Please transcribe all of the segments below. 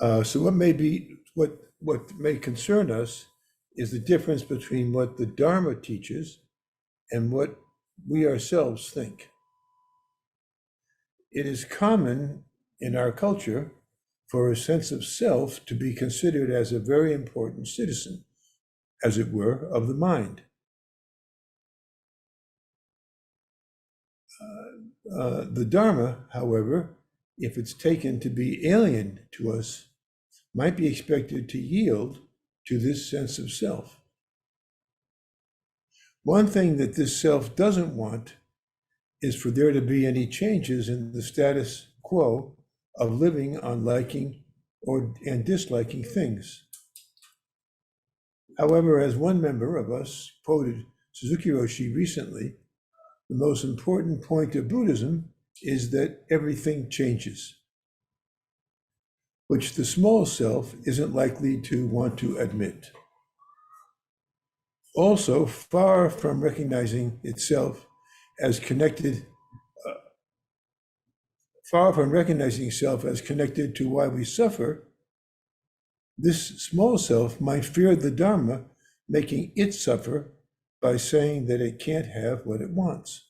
So what may concern us is the difference between what the Dharma teaches and what we ourselves think. It is common in our culture for a sense of self to be considered as a very important citizen, as it were, of the mind. The Dharma, however, if it's taken to be alien to us, might be expected to yield to this sense of self. One thing that this self doesn't want is for there to be any changes in the status quo of living on liking and disliking things. However, as one member of us quoted Suzuki Roshi recently, the most important point of Buddhism is that everything changes, which the small self isn't likely to want to admit. Also, far from recognizing itself as connected to why we suffer, this small self might fear the Dharma making it suffer by saying that it can't have what it wants.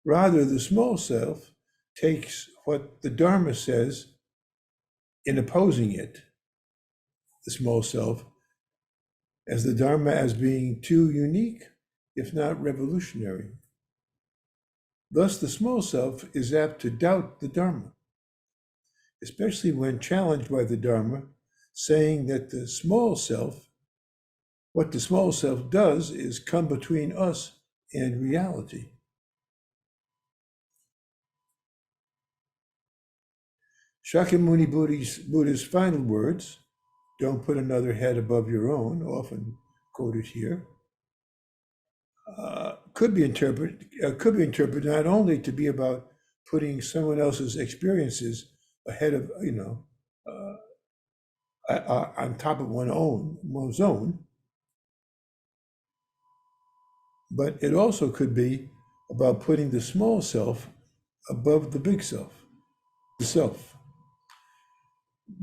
Rather, the small self takes what the Dharma says in opposing it, the small self, as the Dharma as being too unique, if not revolutionary. Thus, the small self is apt to doubt the Dharma, especially when challenged by the Dharma, saying that what the small self does is come between us and reality. Shakyamuni Buddha's final words, "Don't put another head above your own," often quoted here, could be interpreted not only to be about putting someone else's experiences ahead of, on top of one's own, but it also could be about putting the small self above the big self, the self.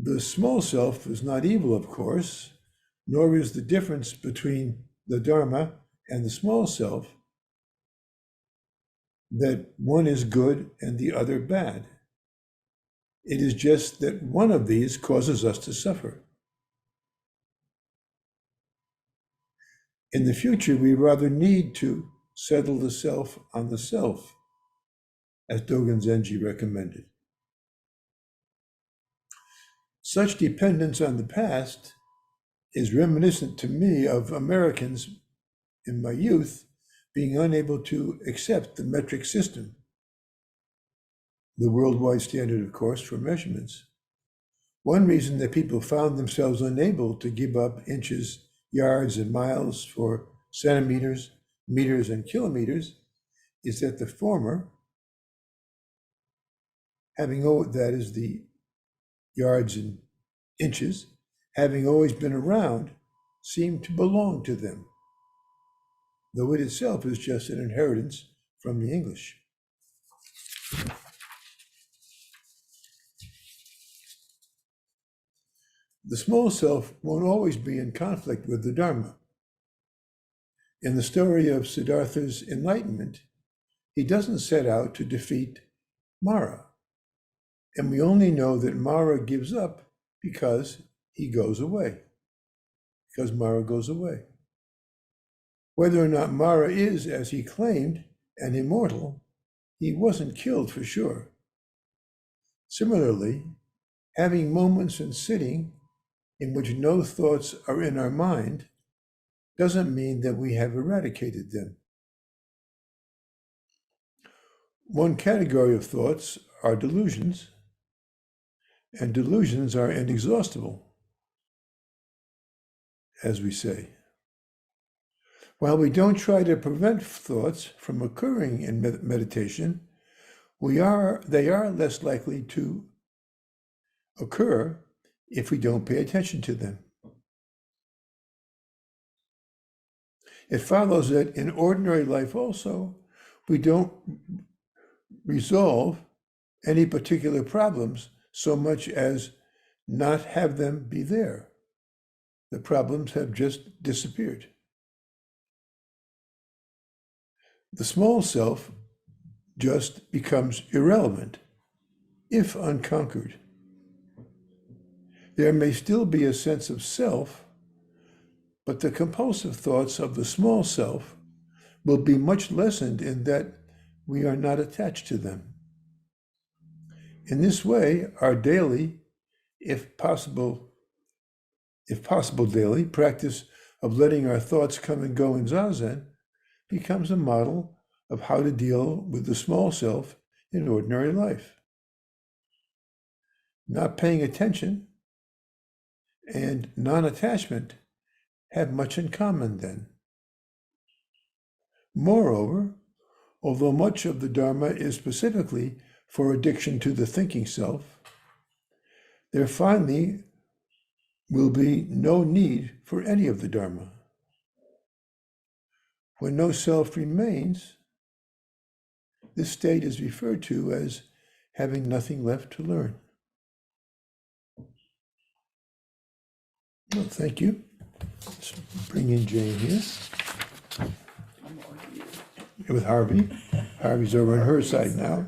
The small self is not evil, of course, nor is the difference between the Dharma and the small self that one is good and the other bad. It is just that one of these causes us to suffer. In the future, we rather need to settle the self on the self, as Dogen Zenji recommended. Such dependence on the past is reminiscent to me of Americans in my youth being unable to accept the metric system, the worldwide standard, of course, for measurements. One reason that people found themselves unable to give up inches, yards, and miles for centimeters, meters, and kilometers is that the former, that is the yards and inches, having always been around, seemed to belong to them, though it itself is just an inheritance from the English. The small self won't always be in conflict with the Dharma. In the story of Siddhartha's enlightenment, he doesn't set out to defeat Mara. And we only know that Mara gives up because he goes away, because Mara goes away. Whether or not Mara is, as he claimed, an immortal, he wasn't killed for sure. Similarly, having moments in sitting in which no thoughts are in our mind doesn't mean that we have eradicated them. One category of thoughts are delusions, and delusions are inexhaustible, as we say. While we don't try to prevent thoughts from occurring in meditation, they are less likely to occur if we don't pay attention to them. It follows that in ordinary life also, we don't resolve any particular problems so much as not have them be there. The problems have just disappeared. The small self just becomes irrelevant if unconquered. There may still be a sense of self, but the compulsive thoughts of the small self will be much lessened in that we are not attached to them. In this way, our daily, if possible daily practice of letting our thoughts come and go in zazen becomes a model of how to deal with the small self in ordinary life. Not paying attention and non-attachment have much in common then. Moreover, although much of the Dharma is specifically for addiction to the thinking self, there finally will be no need for any of the Dharma. When no self remains, this state is referred to as having nothing left to learn. Well, thank you. Let's bring in Jane here. With Harvey. Harvey's over on her side now.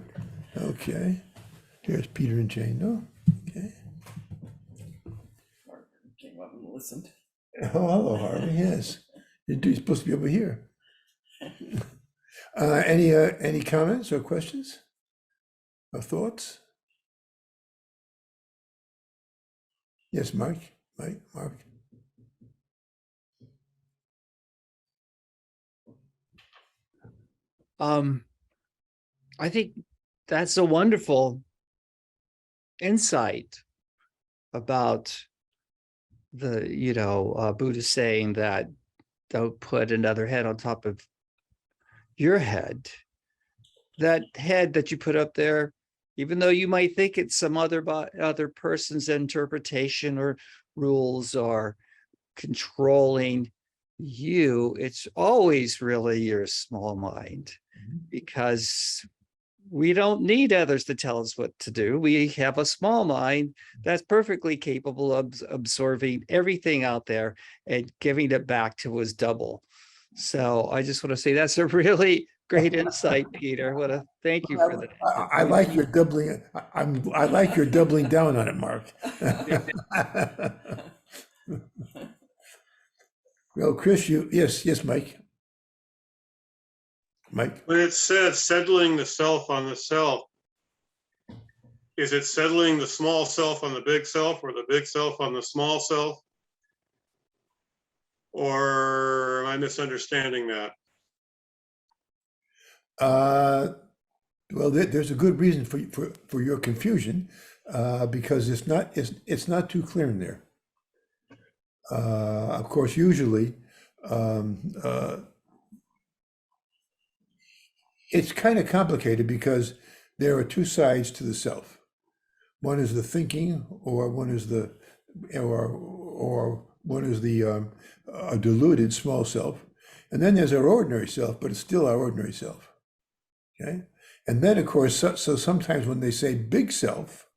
Okay. Here's Peter and Jane, no? Okay. Came up and listened. Oh, hello, Harvey. Yes. You're supposed to be over here. Any comments or questions or thoughts? Yes, Mark. Mark. I think that's a wonderful insight about the, Buddha saying that don't put another head on top of your head. That head that you put up there, even though you might think it's some other person's interpretation or rules or controlling you, it's always really your small mind, because we don't need others to tell us what to do. We have a small mind that's perfectly capable of absorbing everything out there and giving it back to us double. So I just want to say that's a really great insight, Peter. What a thank you for that. I like your doubling. I like your doubling down on it, Mark. Well, Chris, yes, Mike. Mike. When it says settling the self on the self, is it settling the small self on the big self, or the big self on the small self? Or am I misunderstanding that? Well, there's a good reason for your confusion, because it's not too clear in there. Of course, usually it's kind of complicated because there are two sides to the self. One is the thinking, or one is the a diluted small self, and then there's our ordinary self, but it's still our ordinary self. Okay, and then of course, so sometimes when they say big self,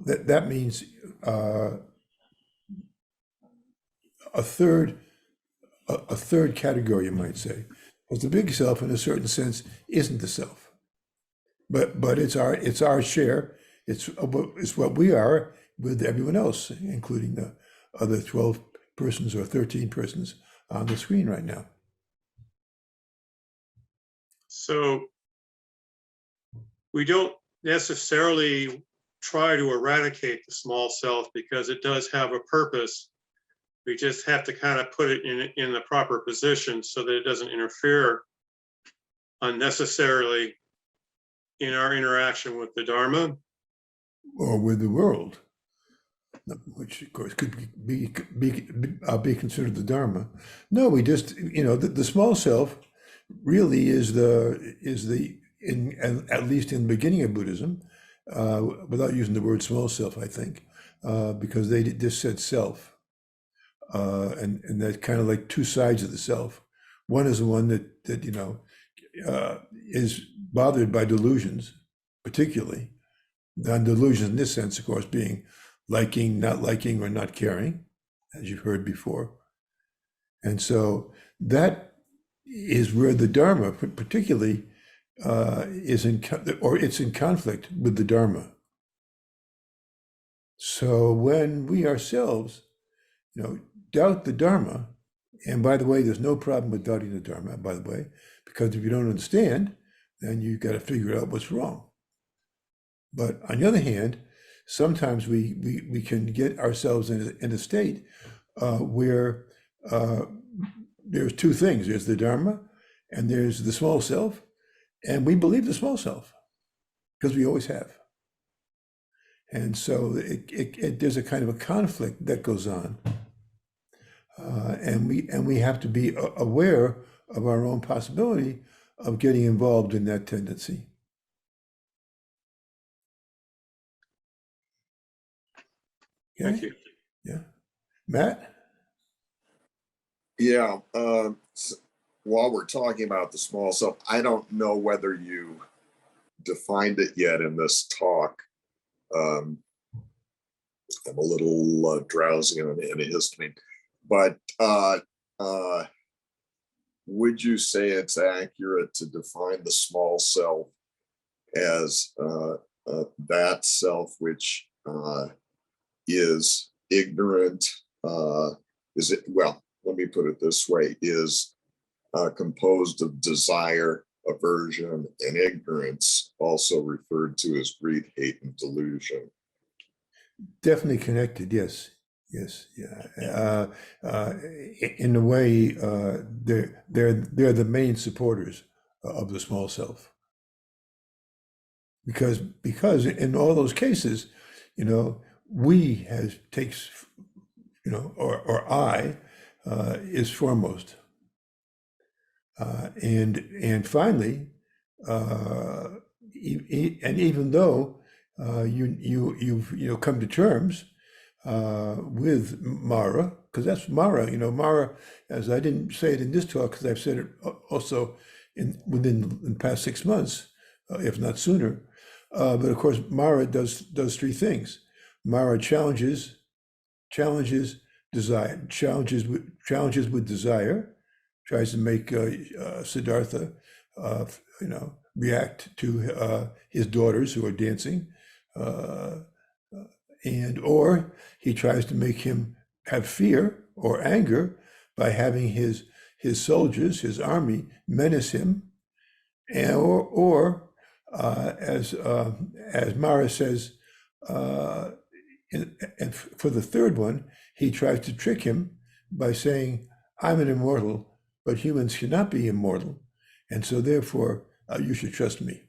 that means a third category, you might say. Because the big self, in a certain sense, isn't the self, but it's our share. It's what we are with everyone else, including the other 12 persons or 13 persons on the screen right now. So we don't necessarily try to eradicate the small self because it does have a purpose. We just have to kind of put it in the proper position so that it doesn't interfere unnecessarily in our interaction with the Dharma. Or with the world, which of course could be considered the Dharma. No, we just, the small self really is at least in the beginning of Buddhism, without using the word small self, I think, because they just said self. And that's kind of like two sides of the self. One is the one that is bothered by delusions, particularly, Non-delusions in this sense, of course, being liking, not liking, or not caring, as you've heard before. And so that is where the Dharma, particularly, is it's in conflict with the Dharma. So when we ourselves, doubt the Dharma, and by the way, there's no problem with doubting the Dharma, by the way, because if you don't understand, then you've got to figure out what's wrong. But on the other hand, sometimes we can get ourselves in a state where there's two things. There's the Dharma and there's the small self, and we believe the small self because we always have. And so there's a kind of a conflict that goes on, and we have to be aware of our own possibility of getting involved in that tendency. Okay? Thank you. Yeah, Matt. Yeah. While we're talking about the small self, I don't know whether you defined it yet in this talk. I'm a little drowsy and a histamine, but would you say it's accurate to define the small self as that self which is ignorant? Is it, well, let me put it this way, is composed of desire, aversion, and ignorance, also referred to as greed, hate, and delusion? Definitely connected, yes. Yes, yeah. In a way, they're the main supporters of the small self. Because in all those cases, we takes, or I is foremost. And finally, and even though you've come to terms with Mara, because that's Mara. Mara, as I didn't say it in this talk, because I've said it also within the past 6 months, if not sooner. But of course, Mara does three things. Mara challenges desire, challenges with desire, tries to make Siddhartha, react to his daughters who are dancing, or he tries to make him have fear or anger by having his soldiers, his army, menace him, or as Mara says, and for the third one, he tries to trick him by saying, "I'm an immortal, but humans cannot be immortal, and so therefore you should trust me."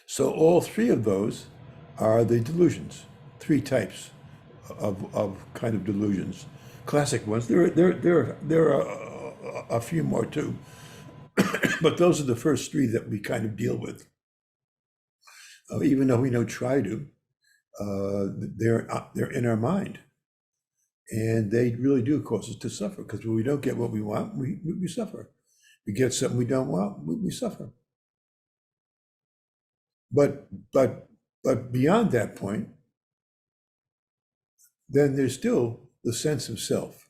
So all three of those are the delusions. Three types of kind of delusions, classic ones. There are a few more too, but those are the first three that we kind of deal with. Even though we don't try to, they're in our mind, and they really do cause us to suffer. Because when we don't get what we want, we suffer. We get something we don't want, we suffer. But beyond that point, then there's still the sense of self.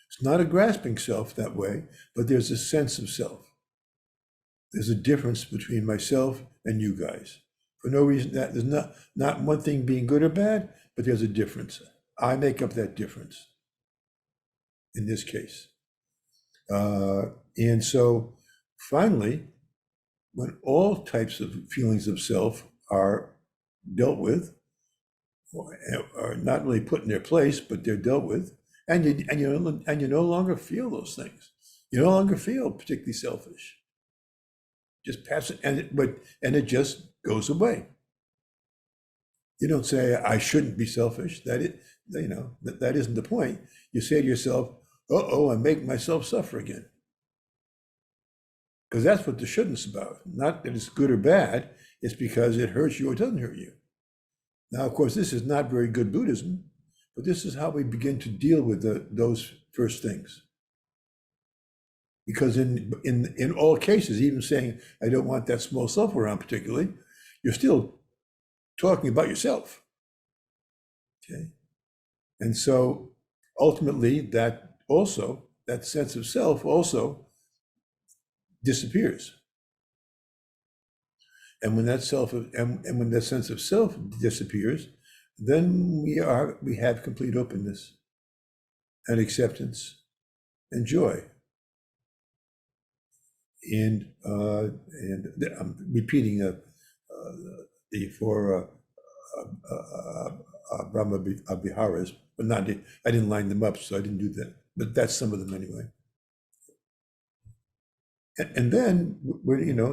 It's not a grasping self that way, but there's a sense of self. There's a difference between myself and you guys. For no reason, that there's not one thing being good or bad, but there's a difference. I make up that difference in this case. And so finally, when all types of feelings of self are dealt with, or not really put in their place, but they're dealt with, and you no longer feel those things. You no longer feel particularly selfish. Just pass it, and it just goes away. You don't say, "I shouldn't be selfish." That isn't the point. You say to yourself, "Uh-oh, I'm making myself suffer again." Because that's what the shouldn't's about. Not that it's good or bad, it's because it hurts you or doesn't hurt you. Now, of course, this is not very good Buddhism, but this is how we begin to deal with those first things. Because in all cases, even saying, "I don't want that small self around particularly," you're still talking about yourself. Okay. And so ultimately that sense of self also disappears. And when that when that sense of self disappears, then we have complete openness and acceptance and joy. And I'm repeating the four Brahma Viharas, but I didn't line them up, so I didn't do that. But that's some of them anyway. And then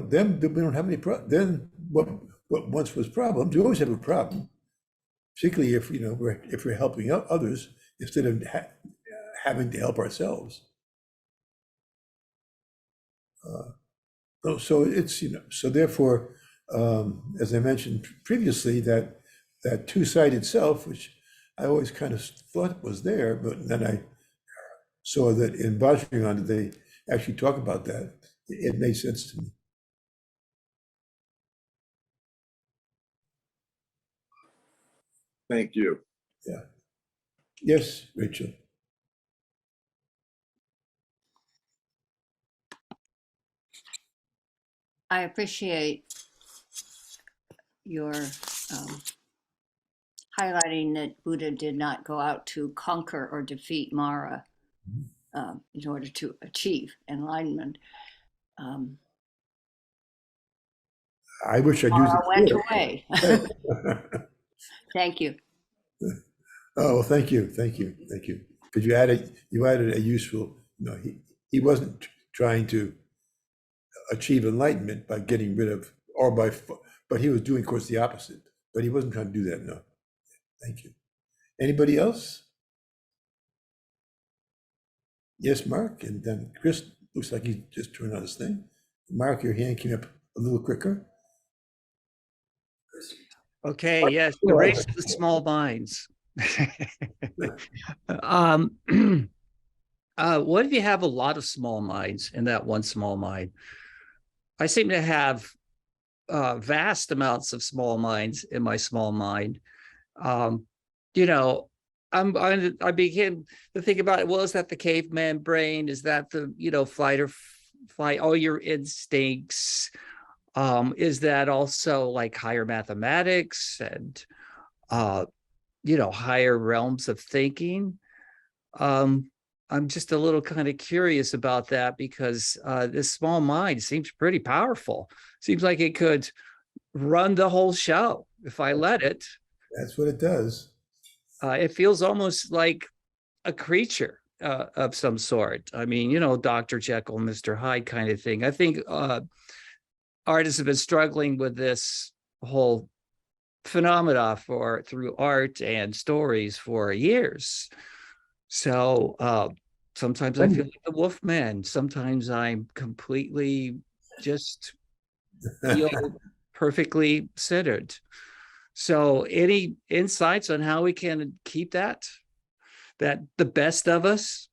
then we don't have any then what once was problems, we always have a problem, particularly if if we're helping out others instead of having to help ourselves. So it's so therefore, as I mentioned previously, that two-sided self, which I always kind of thought was there, but then I saw that in Vajrayana they actually talk about that. It made sense to me. Thank you. Yeah. Yes, Rachel. I appreciate your highlighting that Buddha did not go out to conquer or defeat Mara in order to achieve enlightenment. I wish I'd used Mara went it. away. Thank you. Oh, well, thank you, because you added a useful. He wasn't trying to achieve enlightenment by getting rid of but he was doing, of course, the opposite. But he wasn't trying to do that. No, thank you. Anybody else? Yes, Mark, and then Chris looks like he just turned on his thing. Mark, your hand came up a little quicker. Okay, yes, the race of the small minds. What if you have a lot of small minds in that one small mind? I seem to have vast amounts of small minds in my small mind. I began to think about it. Well, is that the caveman brain? Is that the fight or flight? All your instincts. Is that also like higher mathematics and higher realms of thinking? I'm just a little kind of curious about that because this small mind seems pretty powerful. Seems like it could run the whole show if I let it. That's what it does. It feels almost like a creature of some sort. I mean, Dr. Jekyll, Mr. Hyde kind of thing. I think artists have been struggling with this whole phenomena through art and stories for years. So sometimes I feel like the Wolfman. Sometimes I'm completely just feel perfectly centered. So any insights on how we can keep that the best of us?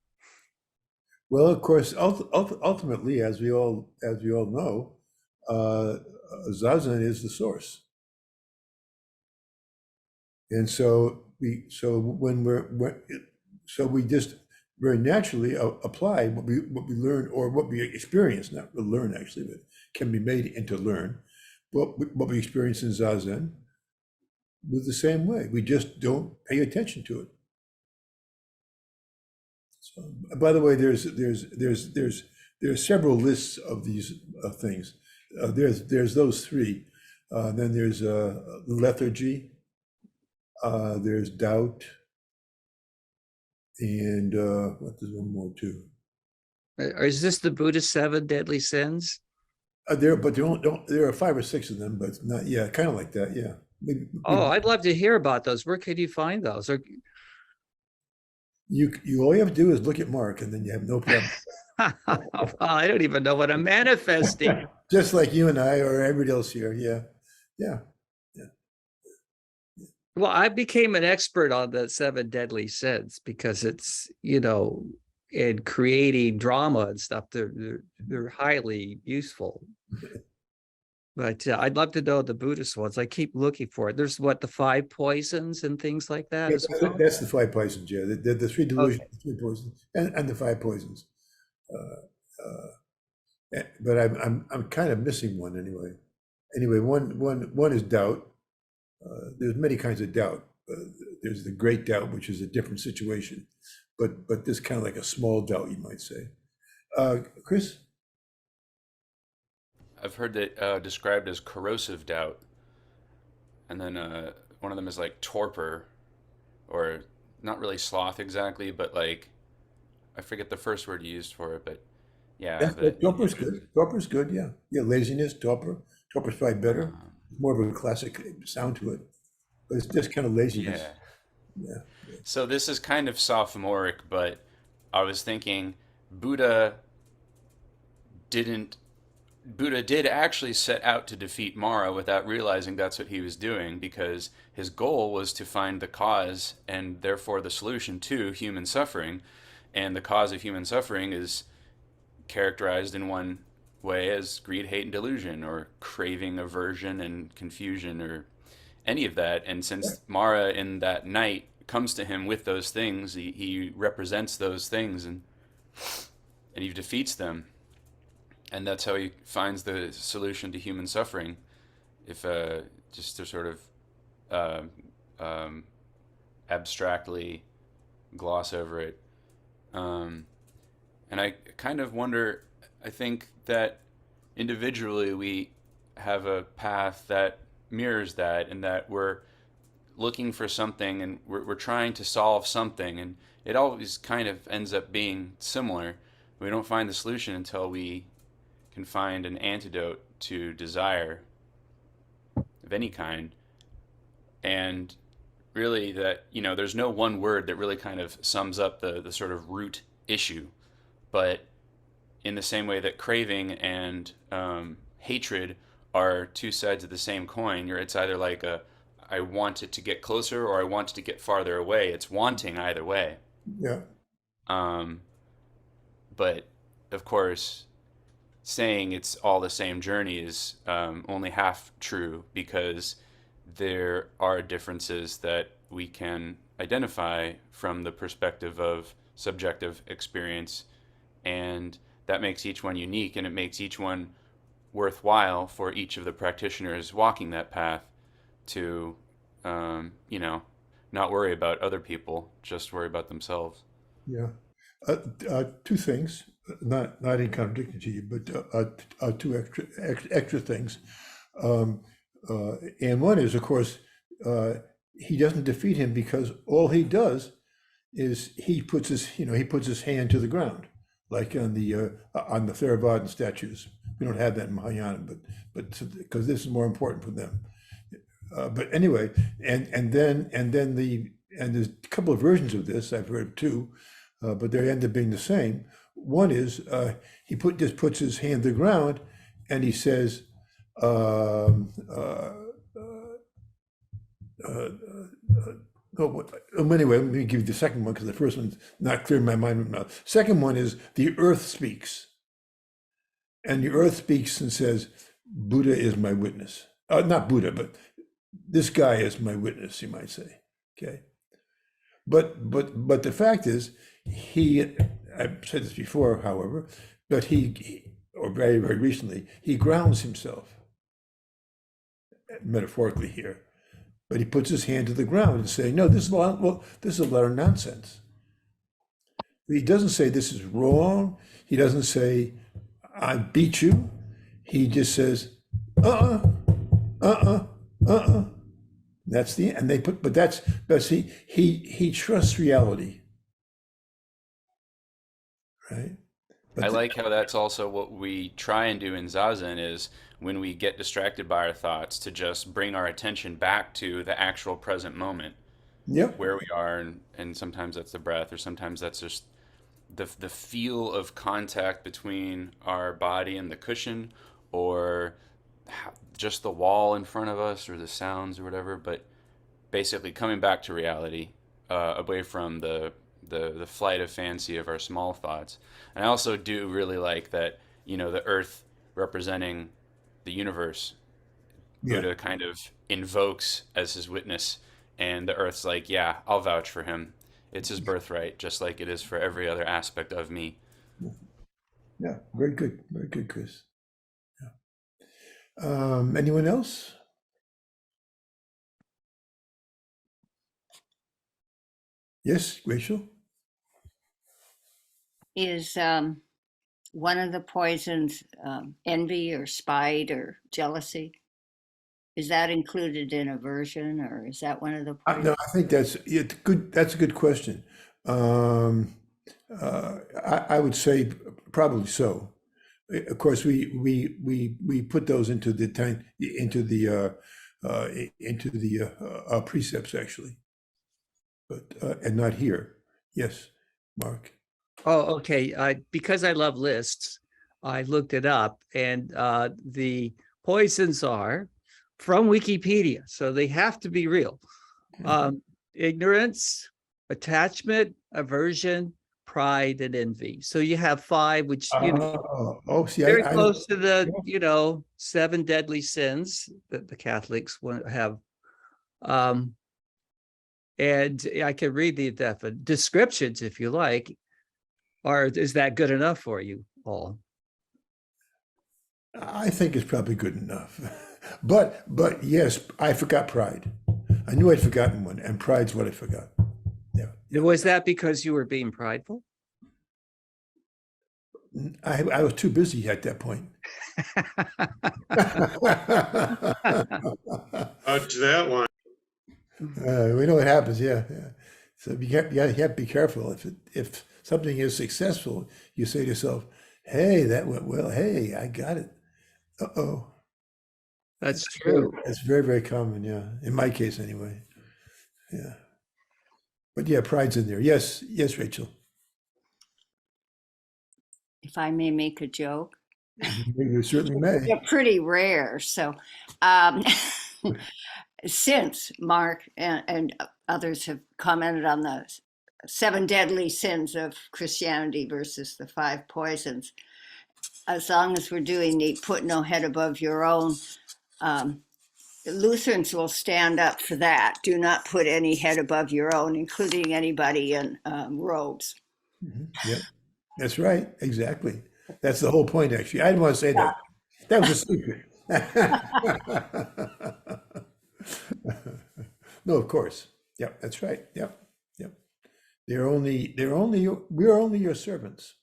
Well, of course, ultimately, as we all know, zazen is the source. And so we just very naturally apply what we learn or what we experience, not learn actually, but can be made into learn, what we experience in zazen with the same way. We just don't pay attention to it. So, by the way, there's several lists of these things. There's those three. Then there's lethargy. There's doubt, and what there's one more too. Or is this the Buddhist 7 deadly sins? There are 5 or 6 of them, but not kind of like that. Yeah. Maybe, I'd love to hear about those. Where could you find those? Or you all you have to do is look at Mark, and then you have no problem. well, I don't even know what I'm manifesting. Just like you and I or everybody else here. Yeah. Well, I became an expert on the 7 deadly sins because it's, in creating drama and stuff, they're highly useful. But I'd love to know the Buddhist ones. I keep looking for it. There's what, the five poisons and things like that Yeah, as well. that's the five poisons, yeah. The three delusions, Okay. the three poisons, and the five poisons. But I'm kind of missing one anyway. Anyway, one is doubt. There's many kinds of doubt. There's the great doubt, which is a different situation, but this kind of like a small doubt, you might say. Chris? I've heard that described as corrosive doubt, and then one of them is like torpor, or not really sloth exactly, but like I forget the first word you used for it, but yeah, That's good. Torpor's good. Torpor's good, yeah. Yeah, laziness, torpor. Torpor's probably better. um, More of a classic sound to it. But it's just kind of laziness. yeah. Yeah. So this is kind of sophomoric, but I was thinking Buddha didn't Buddha did actually set out to defeat Mara without realizing that's what he was doing, because his goal was to find the cause and therefore the solution to human suffering. And the cause of human suffering is characterized in one way as greed, hate, and delusion, or craving, aversion, and confusion, or any of that. And since Mara in that night comes to him with those things, he represents those things, and he defeats them. And that's how he finds the solution to human suffering. If just to sort of uh, um, abstractly gloss over it. And I kind of wonder, I think that individually we have a path that mirrors that, and that we're looking for something, and we're trying to solve something, and it always kind of ends up being similar. We don't find the solution until we can find an antidote to desire of any kind. And really, that, there's no one word that really kind of sums up the sort of root issue. But in the same way that craving and hatred are two sides of the same coin, it's either like I want it to get closer or I want it to get farther away. It's wanting either way. Yeah. Um, but of course, saying it's all the same journey is only half true, because there are differences that we can identify from the perspective of subjective experience, and that makes each one unique, and it makes each one worthwhile for each of the practitioners walking that path to, not worry about other people, just worry about themselves. Yeah. Two things, not in contradiction to you, but two extra things. And one is, of course, he doesn't defeat him because all he does is he puts his hand to the ground, like on the Theravadan statues. We don't have that in Mahayana, but because this is more important for them. But anyway, and then there's a couple of versions of this. I've heard two, but they end up being the same. One is he just puts his hand to the ground, and he says, anyway, let me give you the second one because the first one's not clear in my mind right now. Second one is the earth speaks, and the earth speaks and says, "Buddha is my witness." Not Buddha, but this guy is my witness, you might say. Okay, but the fact is, I've said this before, however, but or very, very recently, he grounds himself, metaphorically here, but he puts his hand to the ground and saying, no, this is a lot of nonsense. He doesn't say this is wrong. He doesn't say, I beat you. He just says, That's he trusts reality, right? I like how that's also what we try and do in zazen, is when we get distracted by our thoughts, to just bring our attention back to the actual present moment, Yep. where we are, and sometimes that's the breath, or sometimes that's just the feel of contact between our body and the cushion, or just the wall in front of us, or the sounds or whatever. But basically coming back to reality, away from the flight of fancy of our small thoughts. And I also do really like that, the earth representing the universe Yeah. Buddha kind of invokes as his witness, and the earth's like, yeah, I'll vouch for him. It's his birthright, just like it is for every other aspect of me. Yeah, very good, Chris. Yeah. Anyone else? Yes, Rachel? Is one of the poisons envy or spite or jealousy? Is that included in aversion, or is that one of the poisons? No, I think that's it's good. That's a good question. Um, I would say probably so. Of course, we put those into the time into the precepts actually, but and not here. Yes, Mark. Oh, okay. Because I love lists, I looked it up, and the poisons are from Wikipedia, so they have to be real. Ignorance, attachment, aversion, pride, and envy. So you have five, which See, very I don't. close to the 7 deadly sins that the Catholics have. And I can read the descriptions if you like. Or is that good enough for you all? I think it's probably good enough. But yes, I forgot pride. I knew I'd forgotten one, and pride's what I forgot. Yeah. Was that because you were being prideful? I was too busy at that point. Fudge that one. We know what happens, yeah. So you have to be careful. If something is successful, you say to yourself, "Hey, that went well. Hey, I got it." Uh-oh. That's true. It's very, very common, yeah. In my case, anyway. Yeah. But yeah, pride's in there. Yes, Rachel. If I may make a joke, You certainly may. they're pretty rare. So, um, since Mark and others have commented on the 7 deadly sins of Christianity versus the 5 poisons, as long as we're doing the put no head above your own, Lutherans will stand up for that. Do not put any head above your own, including anybody in robes. Yep. That's right. Exactly. That's the whole point, actually. I didn't want to say that. That was a secret. No, of course. Yep, that's right. Yep. We're only your servants.